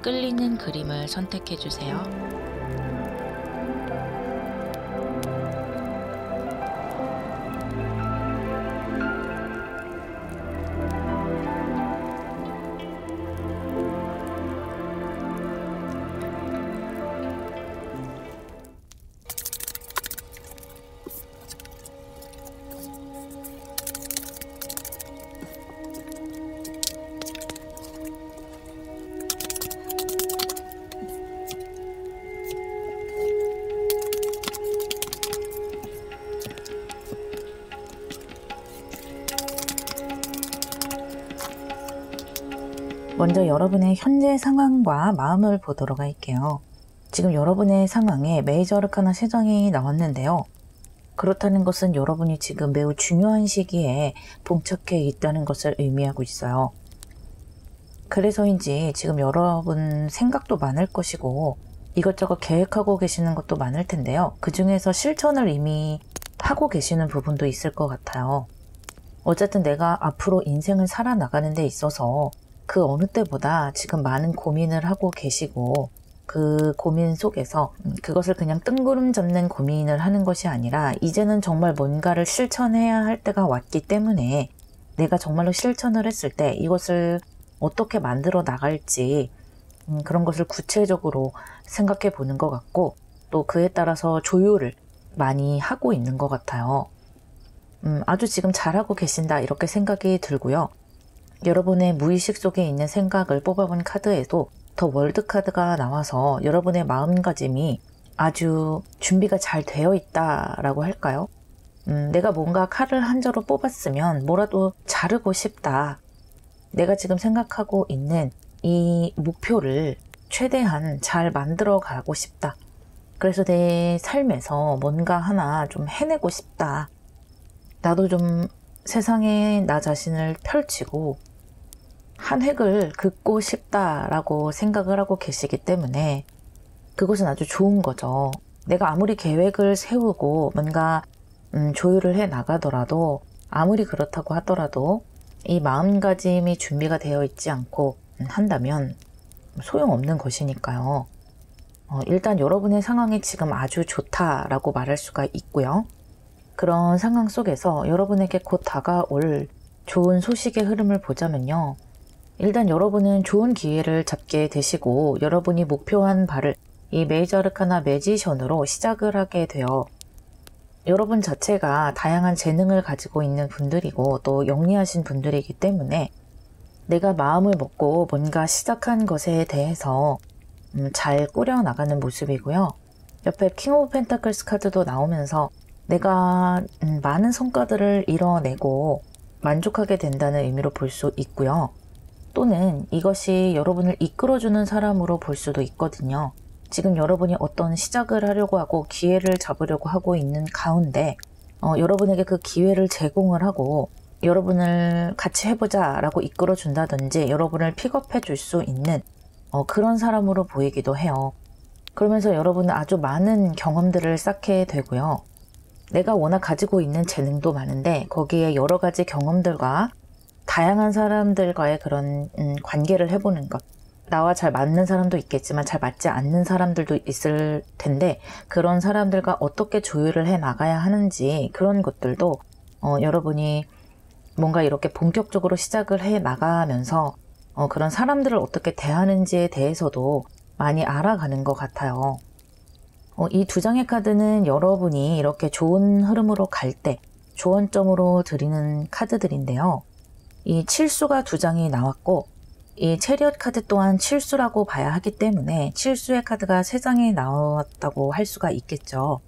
끌리는 그림을 선택해 주세요. 먼저 여러분의 현재 상황과 마음을 보도록 할게요. 지금 여러분의 상황에 메이저 아르카나 3장이 나왔는데요. 그렇다는 것은 여러분이 지금 매우 중요한 시기에 봉착해 있다는 것을 의미하고 있어요. 그래서인지 지금 여러분 생각도 많을 것이고 이것저것 계획하고 계시는 것도 많을 텐데요. 그 중에서 실천을 이미 하고 계시는 부분도 있을 것 같아요. 어쨌든 내가 앞으로 인생을 살아나가는 데 있어서 그 어느 때보다 지금 많은 고민을 하고 계시고 그 고민 속에서 그것을 그냥 뜬구름 잡는 고민을 하는 것이 아니라 이제는 정말 뭔가를 실천해야 할 때가 왔기 때문에 내가 정말로 실천을 했을 때 이것을 어떻게 만들어 나갈지 그런 것을 구체적으로 생각해 보는 것 같고 또 그에 따라서 조율을 많이 하고 있는 것 같아요. 아주 지금 잘하고 계신다 이렇게 생각이 들고요. 여러분의 무의식 속에 있는 생각을 뽑아본 카드에도 더 월드 카드가 나와서 여러분의 마음가짐이 아주 준비가 잘 되어 있다라고 할까요? 내가 뭔가 칼을 한 자로 뽑았으면 뭐라도 자르고 싶다. 내가 지금 생각하고 있는 이 목표를 최대한 잘 만들어 가고 싶다. 그래서 내 삶에서 뭔가 하나 좀 해내고 싶다. 나도 좀 세상에 나 자신을 펼치고 한 획을 긋고 싶다라고 생각을 하고 계시기 때문에 그것은 아주 좋은 거죠. 내가 아무리 계획을 세우고 뭔가 조율을 해 나가더라도 아무리 그렇다고 하더라도 이 마음가짐이 준비가 되어 있지 않고 한다면 소용없는 것이니까요. 일단 여러분의 상황이 지금 아주 좋다라고 말할 수가 있고요. 그런 상황 속에서 여러분에게 곧 다가올 좋은 소식의 흐름을 보자면요. 일단 여러분은 좋은 기회를 잡게 되시고 여러분이 목표한 바를 이 메이저 아르카나 매지션으로 시작을 하게 되어 여러분 자체가 다양한 재능을 가지고 있는 분들이고 또 영리하신 분들이기 때문에 내가 마음을 먹고 뭔가 시작한 것에 대해서 잘 꾸려나가는 모습이고요. 옆에 킹 오브 펜타클스 카드도 나오면서 내가 많은 성과들을 이뤄내고 만족하게 된다는 의미로 볼 수 있고요. 또는 이것이 여러분을 이끌어주는 사람으로 볼 수도 있거든요. 지금 여러분이 어떤 시작을 하려고 하고 기회를 잡으려고 하고 있는 가운데 여러분에게 그 기회를 제공을 하고 여러분을 같이 해보자 라고 이끌어준다든지 여러분을 픽업해 줄 수 있는 그런 사람으로 보이기도 해요. 그러면서 여러분은 아주 많은 경험들을 쌓게 되고요. 내가 워낙 가지고 있는 재능도 많은데 거기에 여러 가지 경험들과 다양한 사람들과의 그런 관계를 해보는 것. 나와 잘 맞는 사람도 있겠지만 잘 맞지 않는 사람들도 있을 텐데 그런 사람들과 어떻게 조율을 해 나가야 하는지 그런 것들도 여러분이 뭔가 이렇게 본격적으로 시작을 해 나가면서 그런 사람들을 어떻게 대하는지에 대해서도 많이 알아가는 것 같아요. 이 2장의 카드는 여러분이 이렇게 좋은 흐름으로 갈 때 조언점으로 드리는 카드들인데요. 이 칠수가 2장이 나왔고 이 체리엇 카드 또한 칠수라고 봐야 하기 때문에 칠수의 카드가 3장이 나왔다고 할 수가 있겠죠.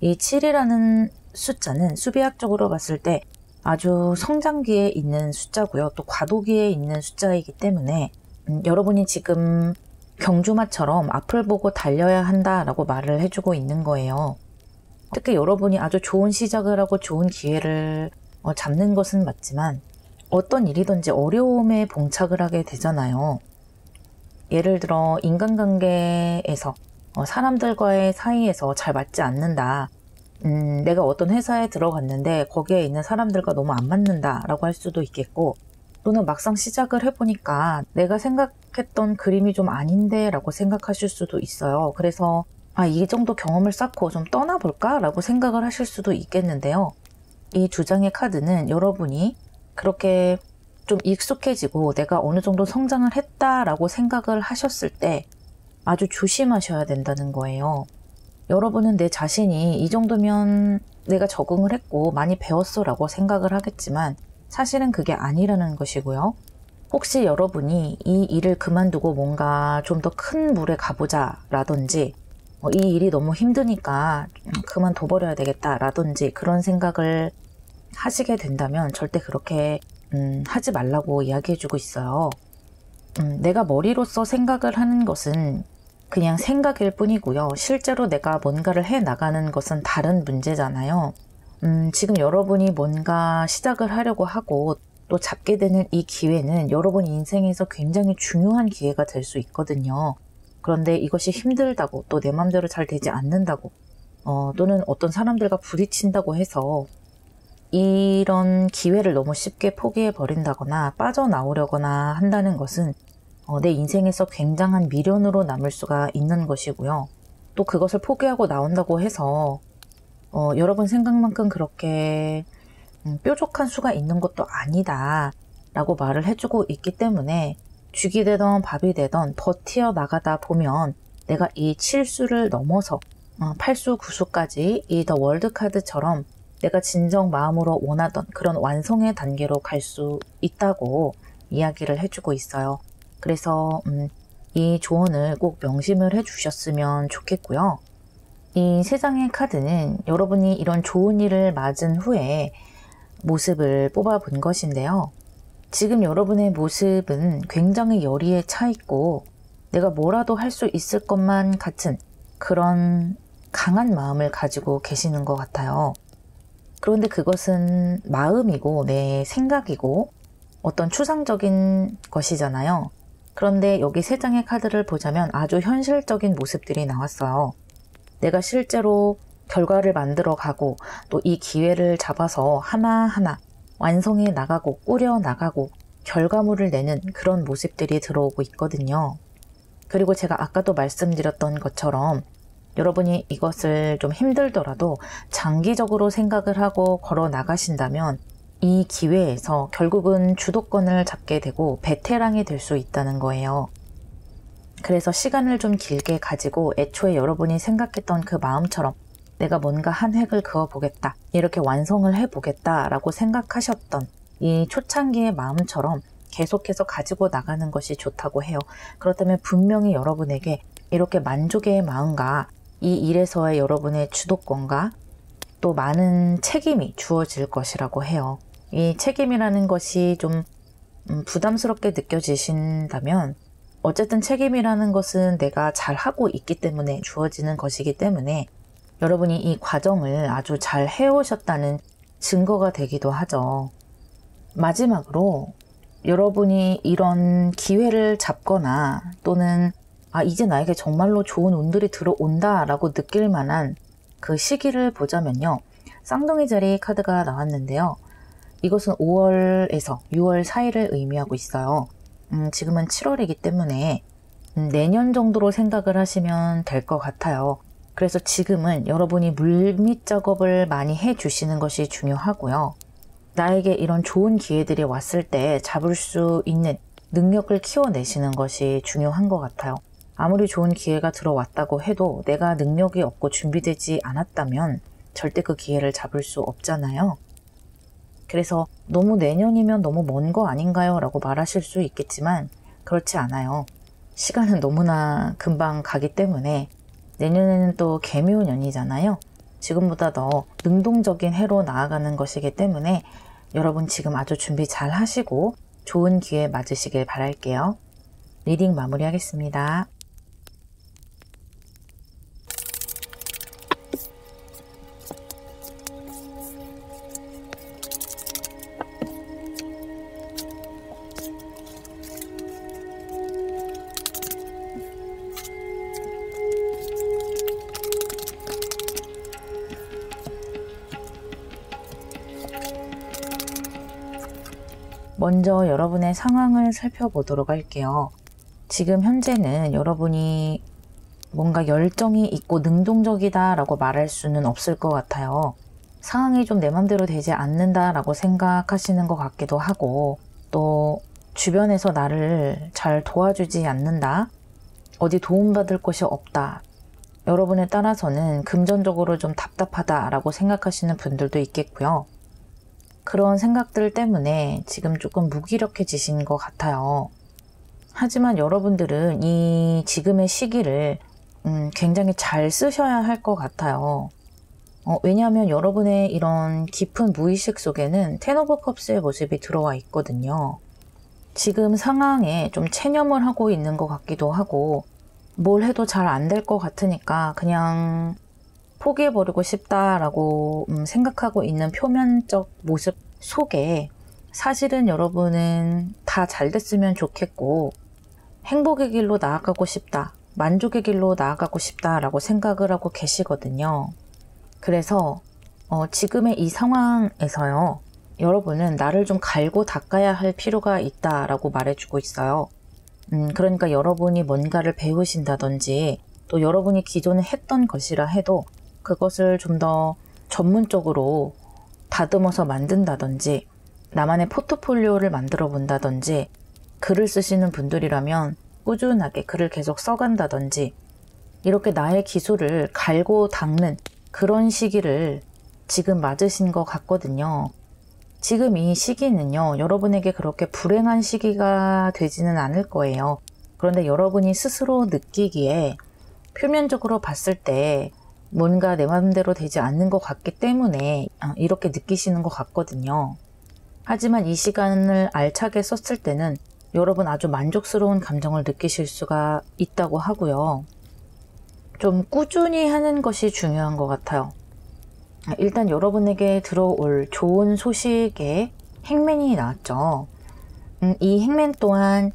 이 7이라는 숫자는 수비학적으로 봤을 때 아주 성장기에 있는 숫자고요. 또 과도기에 있는 숫자이기 때문에 여러분이 지금 경주마처럼 앞을 보고 달려야 한다라고 말을 해주고 있는 거예요. 특히 여러분이 아주 좋은 시작을 하고 좋은 기회를 잡는 것은 맞지만 어떤 일이든지 어려움에 봉착을 하게 되잖아요. 예를 들어 인간관계에서 사람들과의 사이에서 잘 맞지 않는다. 내가 어떤 회사에 들어갔는데 거기에 있는 사람들과 너무 안 맞는다 라고 할 수도 있겠고 또는 막상 시작을 해보니까 내가 생각했던 생각했던 그림이 좀 아닌데 라고 생각하실 수도 있어요. 그래서 이 정도 경험을 쌓고 좀 떠나볼까? 라고 생각을 하실 수도 있겠는데요. 이 두 장의 카드는 여러분이 그렇게 좀 익숙해지고 내가 어느 정도 성장을 했다라고 생각을 하셨을 때 아주 조심하셔야 된다는 거예요. 여러분은 내 자신이 이 정도면 내가 적응을 했고 많이 배웠어 라고 생각을 하겠지만 사실은 그게 아니라는 것이고요. 혹시 여러분이 이 일을 그만두고 뭔가 좀 더 큰 물에 가보자 라든지 이 일이 너무 힘드니까 그만둬버려야 되겠다 라든지 그런 생각을 하시게 된다면 절대 그렇게 하지 말라고 이야기해주고 있어요. 내가 머리로서 생각을 하는 것은 그냥 생각일 뿐이고요. 실제로 내가 뭔가를 해나가는 것은 다른 문제잖아요. 지금 여러분이 뭔가 시작을 하려고 하고 또 잡게 되는 이 기회는 여러분 인생에서 굉장히 중요한 기회가 될 수 있거든요. 그런데 이것이 힘들다고 또 내 맘대로 잘 되지 않는다고 또는 어떤 사람들과 부딪힌다고 해서 이런 기회를 너무 쉽게 포기해 버린다거나 빠져나오려거나 한다는 것은 내 인생에서 굉장한 미련으로 남을 수가 있는 것이고요. 또 그것을 포기하고 나온다고 해서 여러분 생각만큼 그렇게 뾰족한 수가 있는 것도 아니다 라고 말을 해주고 있기 때문에 죽이 되던 밥이 되던 버티어 나가다 보면 내가 이 7수를 넘어서 8수, 9수까지 이 더 월드 카드처럼 내가 진정 마음으로 원하던 그런 완성의 단계로 갈 수 있다고 이야기를 해주고 있어요. 그래서 이 조언을 꼭 명심을 해주셨으면 좋겠고요. 이 세 장의 카드는 여러분이 이런 좋은 일을 맞은 후에 모습을 뽑아본 것인데요. 지금 여러분의 모습은 굉장히 열의에 차 있고 내가 뭐라도 할 수 있을 것만 같은 그런 강한 마음을 가지고 계시는 것 같아요. 그런데 그것은 마음이고 내 생각이고 어떤 추상적인 것이잖아요. 그런데 여기 세 장의 카드를 보자면 아주 현실적인 모습들이 나왔어요. 내가 실제로 결과를 만들어 가고 또 이 기회를 잡아서 하나하나 완성해 나가고 꾸려 나가고 결과물을 내는 그런 모습들이 들어오고 있거든요. 그리고 제가 아까도 말씀드렸던 것처럼 여러분이 이것을 좀 힘들더라도 장기적으로 생각을 하고 걸어 나가신다면 이 기회에서 결국은 주도권을 잡게 되고 베테랑이 될 수 있다는 거예요. 그래서 시간을 좀 길게 가지고 애초에 여러분이 생각했던 그 마음처럼 내가 뭔가 한 획을 그어보겠다, 이렇게 완성을 해보겠다 라고 생각하셨던 이 초창기의 마음처럼 계속해서 가지고 나가는 것이 좋다고 해요. 그렇다면 분명히 여러분에게 이렇게 만족의 마음과 이 일에서의 여러분의 주도권과 또 많은 책임이 주어질 것이라고 해요. 이 책임이라는 것이 좀 부담스럽게 느껴지신다면 어쨌든 책임이라는 것은 내가 잘하고 있기 때문에 주어지는 것이기 때문에 여러분이 이 과정을 아주 잘 해오셨다는 증거가 되기도 하죠. 마지막으로 여러분이 이런 기회를 잡거나 또는 이제 나에게 정말로 좋은 운들이 들어온다 라고 느낄 만한 그 시기를 보자면요. 쌍둥이 자리 카드가 나왔는데요. 이것은 5월에서 6월 사이를 의미하고 있어요. 지금은 7월이기 때문에 내년 정도로 생각을 하시면 될 것 같아요. 그래서 지금은 여러분이 물밑 작업을 많이 해주시는 것이 중요하고요. 나에게 이런 좋은 기회들이 왔을 때 잡을 수 있는 능력을 키워내시는 것이 중요한 것 같아요. 아무리 좋은 기회가 들어왔다고 해도 내가 능력이 없고 준비되지 않았다면 절대 그 기회를 잡을 수 없잖아요. 그래서 너무 내년이면 너무 먼 거 아닌가요? 라고 말하실 수 있겠지만 그렇지 않아요. 시간은 너무나 금방 가기 때문에 내년에는 또 개묘년이잖아요. 지금보다 더 능동적인 해로 나아가는 것이기 때문에 여러분 지금 아주 준비 잘 하시고 좋은 기회 맞으시길 바랄게요. 리딩 마무리하겠습니다. 먼저 여러분의 상황을 살펴보도록 할게요. 지금 현재는 여러분이 뭔가 열정이 있고 능동적이다 라고 말할 수는 없을 것 같아요. 상황이 좀 내 맘대로 되지 않는다 라고 생각하시는 것 같기도 하고, 또 주변에서 나를 잘 도와주지 않는다, 어디 도움받을 곳이 없다, 여러분에 따라서는 금전적으로 좀 답답하다 라고 생각하시는 분들도 있겠고요. 그런 생각들 때문에 지금 조금 무기력해지신 것 같아요. 하지만 여러분들은 이 지금의 시기를 굉장히 잘 쓰셔야 할 것 같아요. 왜냐하면 여러분의 이런 깊은 무의식 속에는 텐 오브 컵스의 모습이 들어와 있거든요. 지금 상황에 좀 체념을 하고 있는 것 같기도 하고, 뭘 해도 잘 안 될 것 같으니까 그냥 포기해버리고 싶다라고 생각하고 있는 표면적 모습 속에 사실은 여러분은 다 잘 됐으면 좋겠고 행복의 길로 나아가고 싶다, 만족의 길로 나아가고 싶다라고 생각을 하고 계시거든요. 그래서 지금의 이 상황에서요, 여러분은 나를 좀 갈고 닦아야 할 필요가 있다라고 말해주고 있어요. 그러니까 여러분이 뭔가를 배우신다든지, 또 여러분이 기존에 했던 것이라 해도 그것을 좀 더 전문적으로 다듬어서 만든다든지, 나만의 포트폴리오를 만들어 본다든지, 글을 쓰시는 분들이라면 꾸준하게 글을 계속 써간다든지, 이렇게 나의 기술을 갈고 닦는 그런 시기를 지금 맞으신 것 같거든요. 지금 이 시기는요, 여러분에게 그렇게 불행한 시기가 되지는 않을 거예요. 그런데 여러분이 스스로 느끼기에 표면적으로 봤을 때 뭔가 내 마음대로 되지 않는 것 같기 때문에 이렇게 느끼시는 것 같거든요. 하지만 이 시간을 알차게 썼을 때는 여러분 아주 만족스러운 감정을 느끼실 수가 있다고 하고요. 좀 꾸준히 하는 것이 중요한 것 같아요. 일단 여러분에게 들어올 좋은 소식에 행맨이 나왔죠. 이 행맨 또한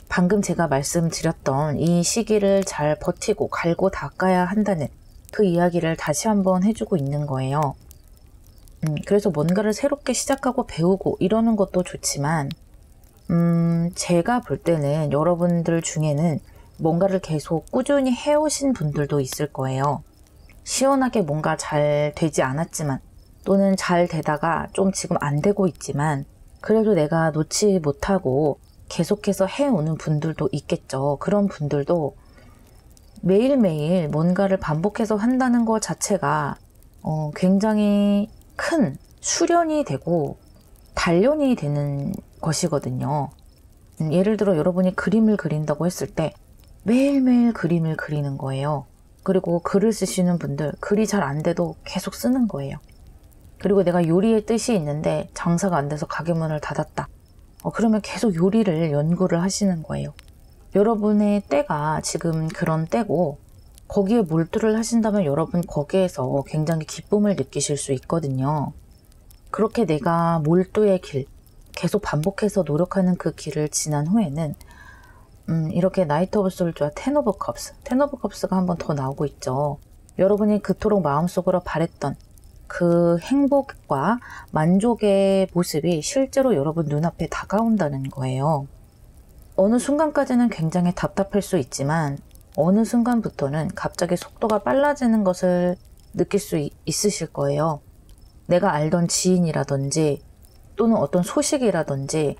방금 제가 말씀드렸던 이 시기를 잘 버티고 갈고 닦아야 한다는 그 이야기를 다시 한번 해주고 있는 거예요. 그래서 뭔가를 새롭게 시작하고 배우고 이러는 것도 좋지만 제가 볼 때는 여러분들 중에는 뭔가를 계속 꾸준히 해오신 분들도 있을 거예요. 시원하게 뭔가 잘 되지 않았지만, 또는 잘 되다가 좀 지금 안 되고 있지만 그래도 내가 놓지 못하고 계속해서 해오는 분들도 있겠죠. 그런 분들도 매일매일 뭔가를 반복해서 한다는 것 자체가 굉장히 큰 수련이 되고 단련이 되는 것이거든요. 예를 들어 여러분이 그림을 그린다고 했을 때 매일매일 그림을 그리는 거예요. 그리고 글을 쓰시는 분들, 글이 잘 안 돼도 계속 쓰는 거예요. 그리고 내가 요리의 뜻이 있는데 장사가 안 돼서 가게 문을 닫았다. 그러면 계속 요리를 연구를 하시는 거예요. 여러분의 때가 지금 그런 때고, 거기에 몰두를 하신다면 여러분 거기에서 굉장히 기쁨을 느끼실 수 있거든요. 그렇게 내가 몰두의 길, 계속 반복해서 노력하는 그 길을 지난 후에는 이렇게 나이트 오브 솔즈와 텐 오브 컵스, 텐 오브 컵스가 한 번 더 나오고 있죠. 여러분이 그토록 마음속으로 바랬던 그 행복과 만족의 모습이 실제로 여러분 눈앞에 다가온다는 거예요. 어느 순간까지는 굉장히 답답할 수 있지만 어느 순간부터는 갑자기 속도가 빨라지는 것을 느낄 수 있으실 거예요. 내가 알던 지인이라든지 또는 어떤 소식이라든지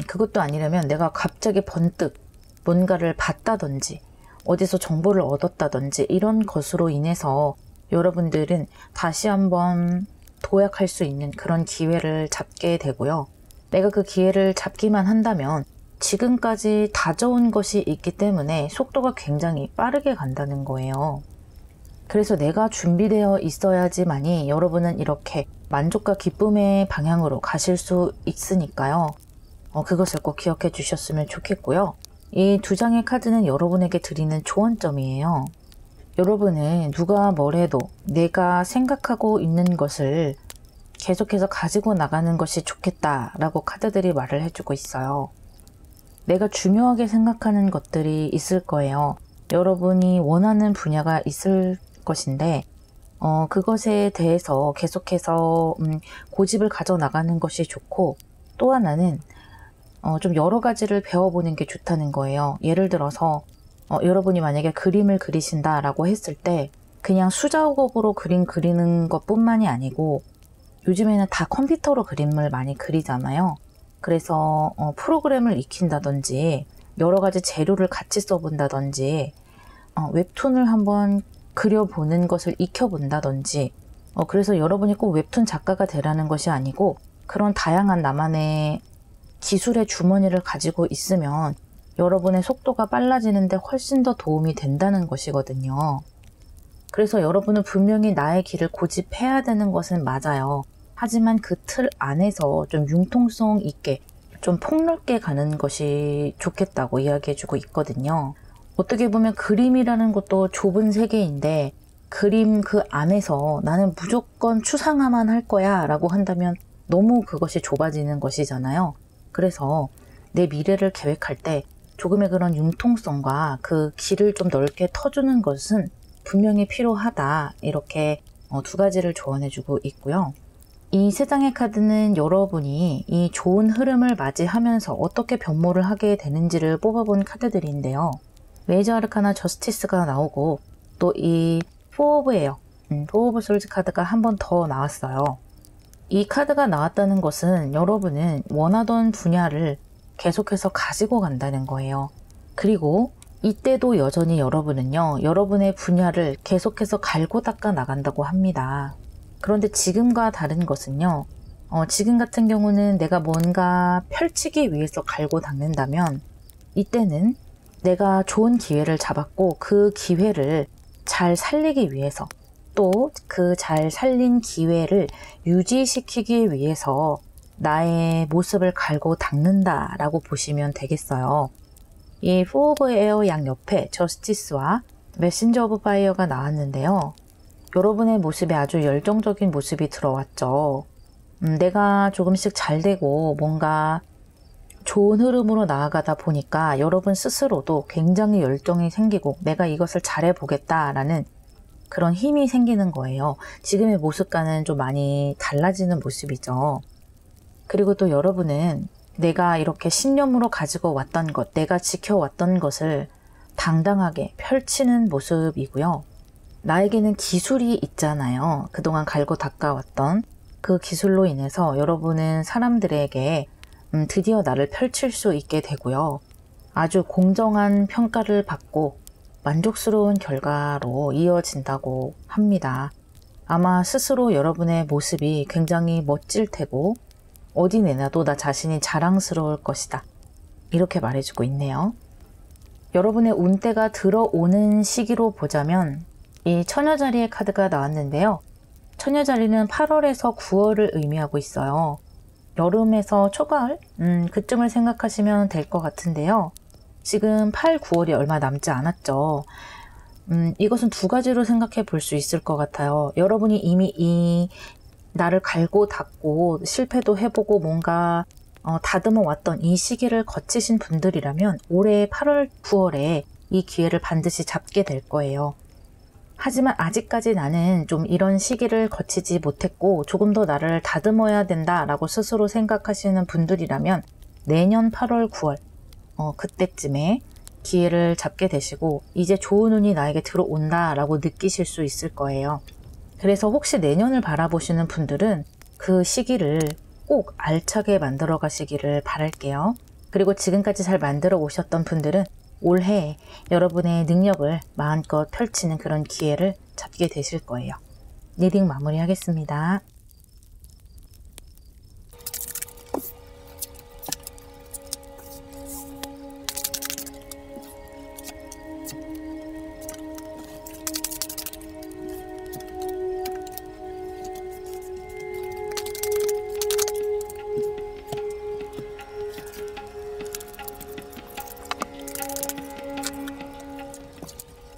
그것도 아니라면 내가 갑자기 번뜩 뭔가를 봤다든지 어디서 정보를 얻었다든지 이런 것으로 인해서 여러분들은 다시 한번 도약할 수 있는 그런 기회를 잡게 되고요. 내가 그 기회를 잡기만 한다면 지금까지 다져온 것이 있기 때문에 속도가 굉장히 빠르게 간다는 거예요. 그래서 내가 준비되어 있어야지만이 여러분은 이렇게 만족과 기쁨의 방향으로 가실 수 있으니까요. 그것을 꼭 기억해 주셨으면 좋겠고요. 이 두 장의 카드는 여러분에게 드리는 조언점이에요. 여러분은 누가 뭐래도 내가 생각하고 있는 것을 계속해서 가지고 나가는 것이 좋겠다라고 카드들이 말을 해주고 있어요. 내가 중요하게 생각하는 것들이 있을 거예요. 여러분이 원하는 분야가 있을 것인데 그것에 대해서 계속해서 고집을 가져나가는 것이 좋고, 또 하나는 좀 여러 가지를 배워보는 게 좋다는 거예요. 예를 들어서 여러분이 만약에 그림을 그리신다라고 했을 때 그냥 수작업으로 그림 그리는 것뿐만이 아니고 요즘에는 다 컴퓨터로 그림을 많이 그리잖아요. 그래서 프로그램을 익힌다든지 여러 가지 재료를 같이 써본다든지 웹툰을 한번 그려보는 것을 익혀본다든지 그래서 여러분이 꼭 웹툰 작가가 되라는 것이 아니고 그런 다양한 나만의 기술의 주머니를 가지고 있으면 여러분의 속도가 빨라지는데 훨씬 더 도움이 된다는 것이거든요. 그래서 여러분은 분명히 나의 길을 고집해야 되는 것은 맞아요. 하지만 그 틀 안에서 좀 융통성 있게 좀 폭넓게 가는 것이 좋겠다고 이야기해주고 있거든요. 어떻게 보면 그림이라는 것도 좁은 세계인데 그림 그 안에서 나는 무조건 추상화만 할 거야 라고 한다면 너무 그것이 좁아지는 것이잖아요. 그래서 내 미래를 계획할 때 조금의 그런 융통성과 그 길을 좀 넓게 터주는 것은 분명히 필요하다. 이렇게 두 가지를 조언해주고 있고요. 이 세 장의 카드는 여러분이 이 좋은 흐름을 맞이하면서 어떻게 변모를 하게 되는지를 뽑아본 카드들인데요. 메이저 아르카나 저스티스가 나오고 또 이 포 오브 에어, 포 오브 솔즈 카드가 한 번 더 나왔어요. 이 카드가 나왔다는 것은 여러분은 원하던 분야를 계속해서 가지고 간다는 거예요. 그리고 이때도 여전히 여러분은요, 여러분의 분야를 계속해서 갈고 닦아 나간다고 합니다. 그런데 지금과 다른 것은요, 지금 같은 경우는 내가 뭔가 펼치기 위해서 갈고 닦는다면 이때는 내가 좋은 기회를 잡았고 그 기회를 잘 살리기 위해서 또 그 잘 살린 기회를 유지시키기 위해서 나의 모습을 갈고 닦는다라고 보시면 되겠어요. 이 포 오브 에어 양 옆에 저스티스와 메신저 오브 파이어가 나왔는데요. 여러분의 모습에 아주 열정적인 모습이 들어왔죠. 내가 조금씩 잘 되고 뭔가 좋은 흐름으로 나아가다 보니까 여러분 스스로도 굉장히 열정이 생기고 내가 이것을 잘해보겠다라는 그런 힘이 생기는 거예요. 지금의 모습과는 좀 많이 달라지는 모습이죠. 그리고 또 여러분은 내가 이렇게 신념으로 가지고 왔던 것, 내가 지켜왔던 것을 당당하게 펼치는 모습이고요. 나에게는 기술이 있잖아요. 그동안 갈고 닦아왔던 그 기술로 인해서 여러분은 사람들에게 드디어 나를 펼칠 수 있게 되고요. 아주 공정한 평가를 받고 만족스러운 결과로 이어진다고 합니다. 아마 스스로 여러분의 모습이 굉장히 멋질 테고 어디 내놔도 나 자신이 자랑스러울 것이다. 이렇게 말해주고 있네요. 여러분의 운대가 들어오는 시기로 보자면 이 처녀자리의 카드가 나왔는데요. 처녀자리는 8월에서 9월을 의미하고 있어요. 여름에서 초가을? 그쯤을 생각하시면 될 것 같은데요. 지금 8, 9월이 얼마 남지 않았죠. 이것은 두 가지로 생각해 볼 수 있을 것 같아요. 여러분이 이미 이 나를 갈고 닦고 실패도 해보고 뭔가 다듬어 왔던 이 시기를 거치신 분들이라면 올해 8월, 9월에 이 기회를 반드시 잡게 될 거예요. 하지만 아직까지 나는 좀 이런 시기를 거치지 못했고 조금 더 나를 다듬어야 된다라고 스스로 생각하시는 분들이라면 내년 8월, 9월 그때쯤에 기회를 잡게 되시고 이제 좋은 운이 나에게 들어온다라고 느끼실 수 있을 거예요. 그래서 혹시 내년을 바라보시는 분들은 그 시기를 꼭 알차게 만들어 가시기를 바랄게요. 그리고 지금까지 잘 만들어 오셨던 분들은 올해 여러분의 능력을 마음껏 펼치는 그런 기회를 잡게 되실 거예요. 리딩 마무리하겠습니다.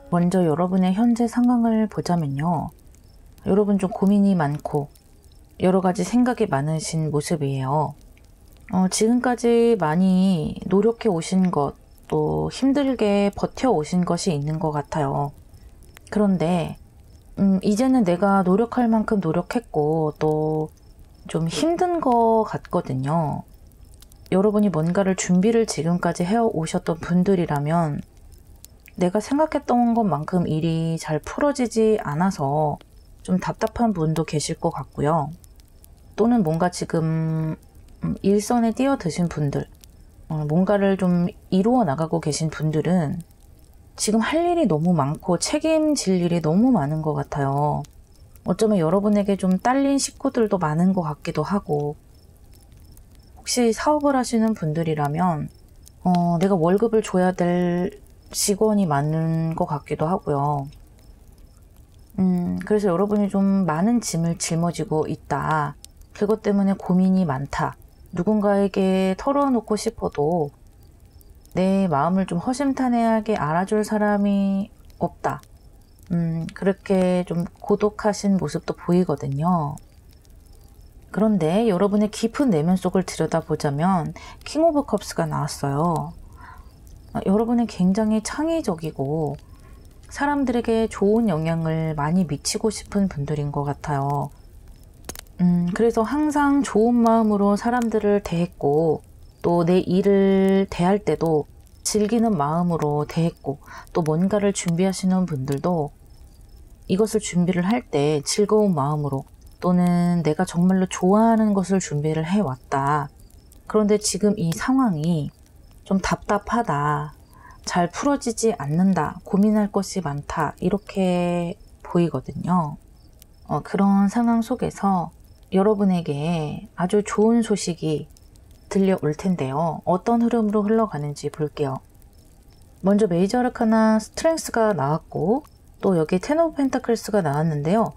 먼저 여러분의 현재 상황을 보자면요. 여러분 좀 고민이 많고 여러 가지 생각이 많으신 모습이에요. 지금까지 많이 노력해 오신 것, 또 힘들게 버텨 오신 것이 있는 것 같아요. 그런데 이제는 내가 노력할 만큼 노력했고 또 좀 힘든 것 같거든요. 여러분이 뭔가를 준비를 지금까지 해오셨던 분들이라면 내가 생각했던 것만큼 일이 잘 풀어지지 않아서 좀 답답한 분도 계실 것 같고요. 또는 뭔가 지금 일선에 뛰어드신 분들, 뭔가를 좀 이루어 나가고 계신 분들은 지금 할 일이 너무 많고 책임질 일이 너무 많은 것 같아요. 어쩌면 여러분에게 좀 딸린 식구들도 많은 것 같기도 하고, 혹시 사업을 하시는 분들이라면 내가 월급을 줘야 될 직원이 많은 것 같기도 하고요. 그래서 여러분이 좀 많은 짐을 짊어지고 있다. 그것 때문에 고민이 많다. 누군가에게 털어놓고 싶어도 내 마음을 좀 허심탄회하게 알아줄 사람이 없다. 그렇게 좀 고독하신 모습도 보이거든요. 그런데 여러분의 깊은 내면 속을 들여다보자면 킹 오브 컵스가 나왔어요. 여러분은 굉장히 창의적이고 사람들에게 좋은 영향을 많이 미치고 싶은 분들인 것 같아요. 그래서 항상 좋은 마음으로 사람들을 대했고 또 내 일을 대할 때도 즐기는 마음으로 대했고 또 뭔가를 준비하시는 분들도 이것을 준비를 할 때 즐거운 마음으로 또는 내가 정말로 좋아하는 것을 준비를 해왔다. 그런데 지금 이 상황이 좀 답답하다. 잘 풀어지지 않는다. 고민할 것이 많다. 이렇게 보이거든요. 그런 상황 속에서 여러분에게 아주 좋은 소식이 들려올 텐데요. 어떤 흐름으로 흘러가는지 볼게요. 먼저 메이저 아르카나 스트렝스가 나왔고 또 여기 텐 오브 펜타클스가 나왔는데요.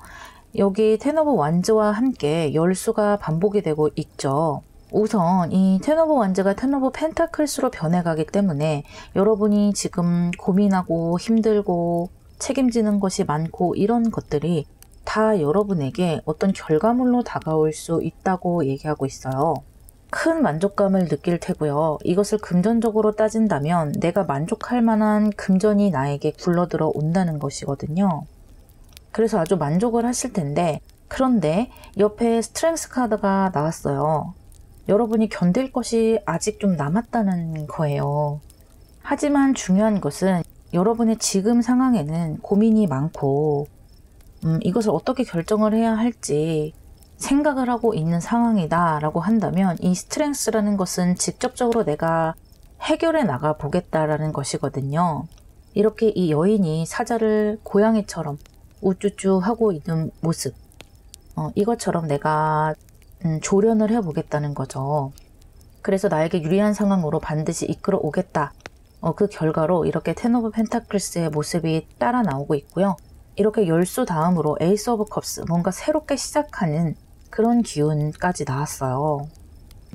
여기 텐 오브 완즈와 함께 열수가 반복이 되고 있죠. 우선 이 텐 오브 완즈가 텐 오브 펜타클스로 변해가기 때문에 여러분이 지금 고민하고 힘들고 책임지는 것이 많고 이런 것들이 다 여러분에게 어떤 결과물로 다가올 수 있다고 얘기하고 있어요. 큰 만족감을 느낄 테고요. 이것을 금전적으로 따진다면 내가 만족할 만한 금전이 나에게 굴러들어 온다는 것이거든요. 그래서 아주 만족을 하실 텐데, 그런데 옆에 스트렝스 카드가 나왔어요. 여러분이 견딜 것이 아직 좀 남았다는 거예요. 하지만 중요한 것은 여러분의 지금 상황에는 고민이 많고 이것을 어떻게 결정을 해야 할지 생각을 하고 있는 상황이다 라고 한다면 이 스트렝스라는 것은 직접적으로 내가 해결해 나가 보겠다라는 것이거든요. 이렇게 이 여인이 사자를 고양이처럼 우쭈쭈 하고 있는 모습, 이것처럼 내가 조련을 해보겠다는 거죠. 그래서 나에게 유리한 상황으로 반드시 이끌어 오겠다. 그 결과로 이렇게 텐 오브 펜타클스의 모습이 따라 나오고 있고요. 이렇게 열수 다음으로 에이스 오브 컵스, 뭔가 새롭게 시작하는 그런 기운까지 나왔어요.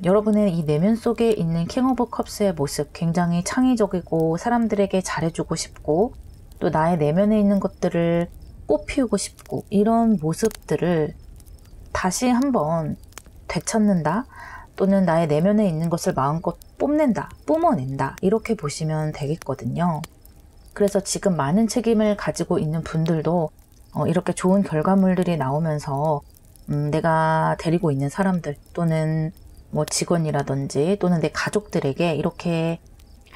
여러분의 이 내면 속에 있는 킹 오브 컵스의 모습, 굉장히 창의적이고 사람들에게 잘해주고 싶고 또 나의 내면에 있는 것들을 꽃피우고 싶고 이런 모습들을 다시 한번 되찾는다 또는 나의 내면에 있는 것을 마음껏 뽐낸다, 뿜어낸다 이렇게 보시면 되겠거든요. 그래서 지금 많은 책임을 가지고 있는 분들도 이렇게 좋은 결과물들이 나오면서 내가 데리고 있는 사람들 또는 뭐 직원이라든지 또는 내 가족들에게 이렇게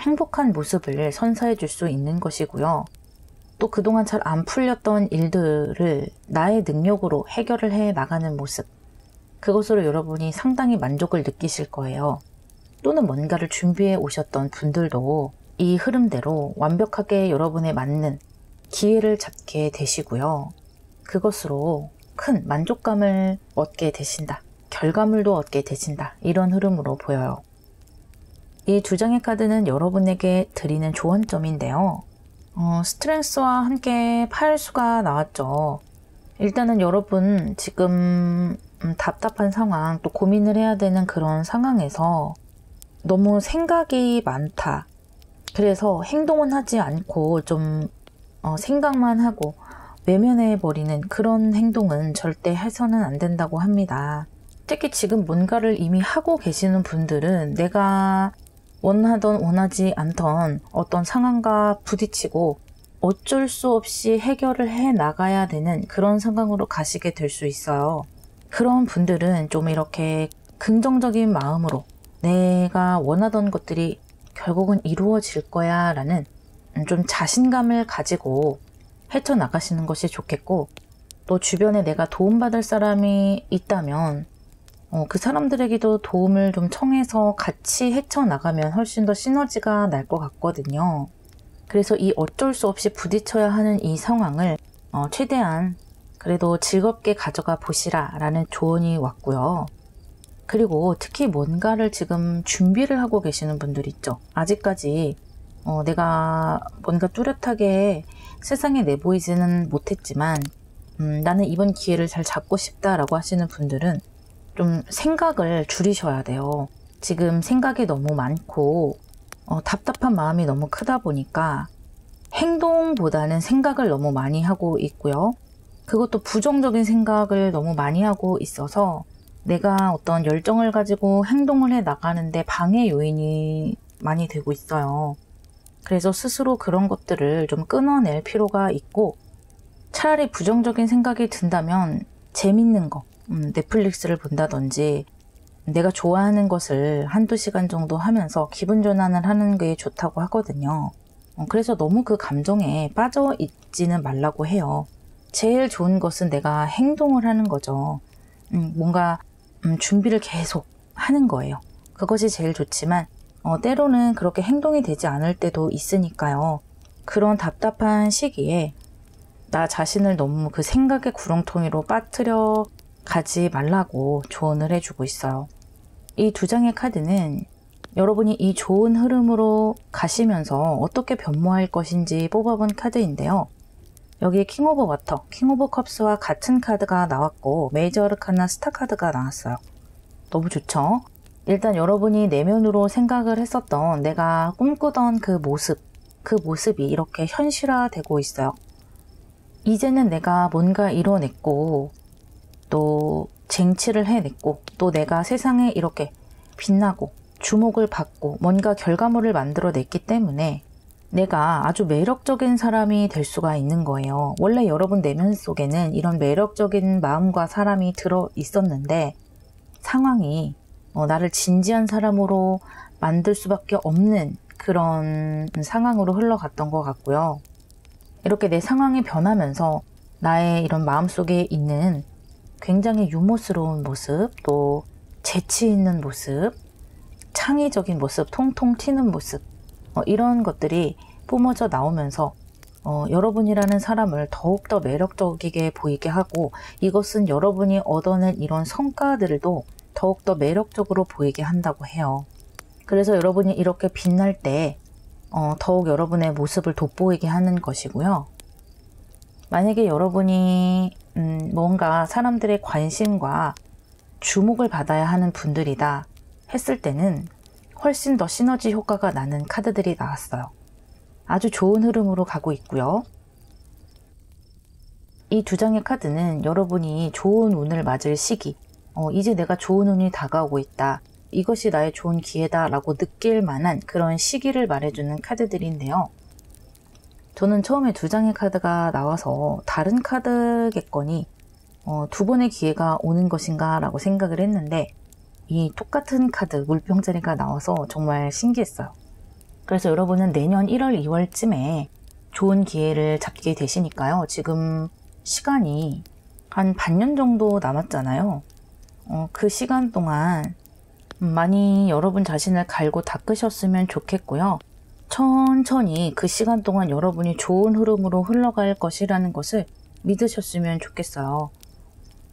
행복한 모습을 선사해 줄 수 있는 것이고요. 또 그동안 잘 안 풀렸던 일들을 나의 능력으로 해결을 해 나가는 모습, 그것으로 여러분이 상당히 만족을 느끼실 거예요. 또는 뭔가를 준비해 오셨던 분들도 이 흐름대로 완벽하게 여러분에 맞는 기회를 잡게 되시고요. 그것으로 큰 만족감을 얻게 되신다. 결과물도 얻게 되신다. 이런 흐름으로 보여요. 이 두 장의 카드는 여러분에게 드리는 조언점인데요. 스트렝스와 함께 파일수가 나왔죠. 일단은 여러분 지금 답답한 상황, 또 고민을 해야 되는 그런 상황에서 너무 생각이 많다. 그래서 행동은 하지 않고 좀 생각만 하고 외면해버리는 그런 행동은 절대 해서는 안 된다고 합니다. 특히 지금 뭔가를 이미 하고 계시는 분들은 내가 원하던 원하지 않던 어떤 상황과 부딪히고 어쩔 수 없이 해결을 해 나가야 되는 그런 상황으로 가시게 될 수 있어요. 그런 분들은 좀 이렇게 긍정적인 마음으로 내가 원하던 것들이 결국은 이루어질 거야 라는 좀 자신감을 가지고 헤쳐나가시는 것이 좋겠고, 또 주변에 내가 도움받을 사람이 있다면 그 사람들에게도 도움을 좀 청해서 같이 헤쳐나가면 훨씬 더 시너지가 날 것 같거든요. 그래서 이 어쩔 수 없이 부딪혀야 하는 이 상황을 최대한 그래도 즐겁게 가져가 보시라 라는 조언이 왔고요. 그리고 특히 뭔가를 지금 준비를 하고 계시는 분들 있죠. 아직까지 내가 뭔가 뚜렷하게 세상에 내보이지는 못했지만 나는 이번 기회를 잘 잡고 싶다라고 하시는 분들은 좀 생각을 줄이셔야 돼요. 지금 생각이 너무 많고 답답한 마음이 너무 크다 보니까 행동보다는 생각을 너무 많이 하고 있고요. 그것도 부정적인 생각을 너무 많이 하고 있어서 내가 어떤 열정을 가지고 행동을 해 나가는데 방해 요인이 많이 되고 있어요. 그래서 스스로 그런 것들을 좀 끊어낼 필요가 있고, 차라리 부정적인 생각이 든다면 재밌는 거, 넷플릭스를 본다든지 내가 좋아하는 것을 한두 시간 정도 하면서 기분 전환을 하는 게 좋다고 하거든요. 그래서 너무 그 감정에 빠져 있지는 말라고 해요. 제일 좋은 것은 내가 행동을 하는 거죠. 뭔가 준비를 계속 하는 거예요. 그것이 제일 좋지만 때로는 그렇게 행동이 되지 않을 때도 있으니까요. 그런 답답한 시기에 나 자신을 너무 그 생각의 구렁텅이로 빠뜨려 가지 말라고 조언을 해주고 있어요. 이 두 장의 카드는 여러분이 이 좋은 흐름으로 가시면서 어떻게 변모할 것인지 뽑아본 카드인데요. 여기에 킹 오브 워터, 킹 오브 컵스와 같은 카드가 나왔고 메이저 아르카나 스타 카드가 나왔어요. 너무 좋죠? 일단 여러분이 내면으로 생각을 했었던 내가 꿈꾸던 그 모습이 이렇게 현실화되고 있어요. 이제는 내가 뭔가 이뤄냈고 또 쟁취를 해냈고 또 내가 세상에 이렇게 빛나고 주목을 받고 뭔가 결과물을 만들어냈기 때문에 내가 아주 매력적인 사람이 될 수가 있는 거예요. 원래 여러분 내면 속에는 이런 매력적인 마음과 사람이 들어 있었는데 상황이 나를 진지한 사람으로 만들 수밖에 없는 그런 상황으로 흘러갔던 것 같고요. 이렇게 내 상황이 변하면서 나의 이런 마음속에 있는 굉장히 유머스러운 모습, 또 재치 있는 모습, 창의적인 모습, 통통 튀는 모습, 이런 것들이 뿜어져 나오면서 여러분이라는 사람을 더욱더 매력적이게 보이게 하고, 이것은 여러분이 얻어낸 이런 성과들도 더욱더 매력적으로 보이게 한다고 해요. 그래서 여러분이 이렇게 빛날 때 더욱 여러분의 모습을 돋보이게 하는 것이고요. 만약에 여러분이 뭔가 사람들의 관심과 주목을 받아야 하는 분들이다 했을 때는 훨씬 더 시너지 효과가 나는 카드들이 나왔어요. 아주 좋은 흐름으로 가고 있고요. 이 두 장의 카드는 여러분이 좋은 운을 맞을 시기, 이제 내가 좋은 운이 다가오고 있다, 이것이 나의 좋은 기회다 라고 느낄 만한 그런 시기를 말해주는 카드들인데요. 저는 처음에 두 장의 카드가 나와서 다른 카드겠거니 두 번의 기회가 오는 것인가 라고 생각을 했는데, 이 똑같은 카드 물병자리가 나와서 정말 신기했어요. 그래서 여러분은 내년 1월, 2월쯤에 좋은 기회를 잡게 되시니까요. 지금 시간이 한 반년 정도 남았잖아요. 그 시간 동안 많이 여러분 자신을 갈고 닦으셨으면 좋겠고요. 천천히 그 시간 동안 여러분이 좋은 흐름으로 흘러갈 것이라는 것을 믿으셨으면 좋겠어요.